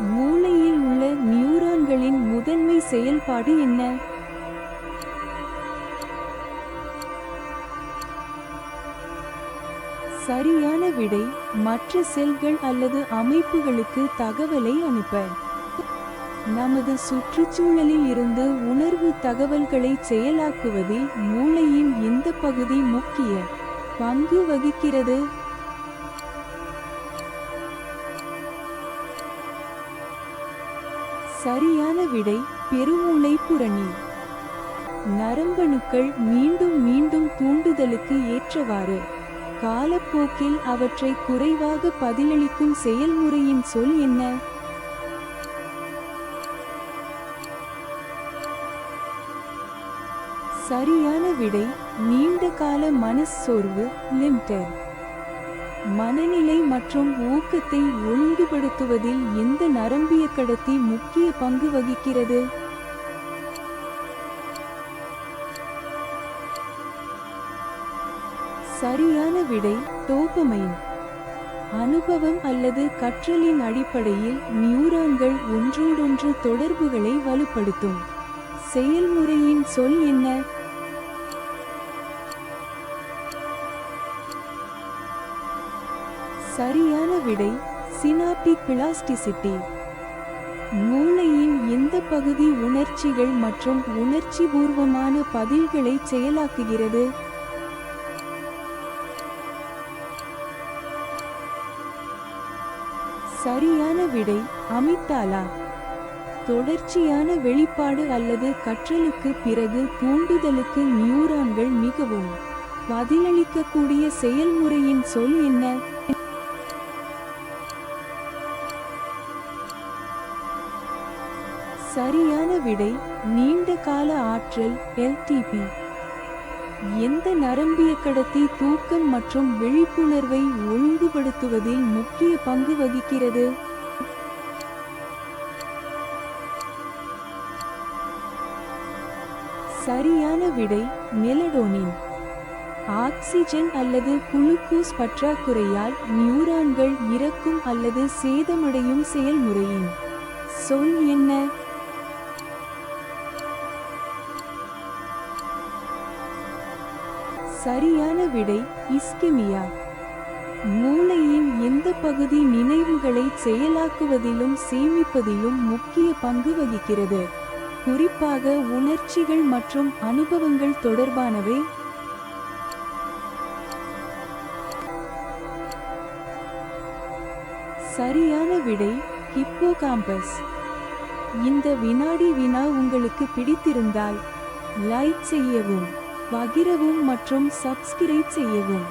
மூளையில் உள்ள நியூரான்களின் முதன்மை செயல்பாடு என்ன? சரியான விடை மற்ற செல்கள் அல்லது அமைப்புகளுக்கு தகவலை அனுப்ப. நமது சுற்றுச்சூழலில் இருந்து உணர்வு தகவல்களை செயலாக்குவதில் மூளையின் எந்த பகுதி முக்கிய பங்கு வகிக்கிறது? சரியான விடை பெருமூளை புரணி. நரம்பணுக்கள் மீண்டும் மீண்டும் தூண்டுதலுக்கு ஏற்றவாறு காலப்போக்கில் அவற்றை குறைவாக பதிலளிக்கும் செயல்முறையின் சொல் என்ன? சரியான விடை நீண்ட கால மனச்சோர்வு லிமிடெட். மனநிலை மற்றும் ஊக்கத்தை ஒழுங்குபடுத்துவதில் எந்த நரம்பியக்கடத்தி முக்கிய பங்கு வகிக்கிறது? சரியான விடை டோபமைன். அனுபவம் அல்லது கற்றலின் அடிப்படையில் நியூரான்கள் ஒன்றோடொன்று தொடர்புகளை வலுப்படுத்தும் செயல்முறையின் சொல் என்ன? சரியான விடை சினாப்டிக் பிளாஸ்டிசிட்டி. மூளையின் எந்த பகுதி உணர்ச்சிகள் மற்றும் உணர்ச்சிபூர்வமான பதில்களை செயலாக்குகிறது? சரியான விடை அமிக்டாலா. தொடர்ச்சியான வெளிப்பாடு அல்லது கற்றலுக்கு பிறகு தூண்டுதலுக்கு நியூரான்கள் மிகவும் பதிலளிக்கக்கூடிய செயல்முறையின் சொல் என்ன? சரியான விடை நீண்ட கால ஆற்றல் எல்டிபி. எந்த நரம்பியக்கடத்தி தூக்கம் மற்றும் விழிப்புணர்வை ஒழுங்குபடுத்துவதில் முக்கிய பங்கு வகிக்கிறது? சரியான விடை மெலடோனின். ஆக்சிஜன் அல்லது குளுக்கோஸ் பற்றாக்குறையால் நியூரான்கள் இறக்கும் அல்லது சேதமடையும் செயல்முறையின் சொல் என்ன? சரியான விடை இஸ்கெமியா. மூளையின் எந்த பகுதி நினைவுகளை செயலாக்குவதிலும் சேமிப்பதிலும் முக்கிய பங்கு வகிக்கிறது? குறிப்பாக உணர்ச்சிகள் மற்றும் அனுபவங்கள் தொடர்பானவை. சரியான விடை ஹிப்போகாம்பஸ். இந்த வினாடி வினா உங்களுக்கு பிடித்திருந்தால் லைக் செய்யவும், பகிரவும் மற்றும் சப்ஸ்கிரைப் செய்யவும்.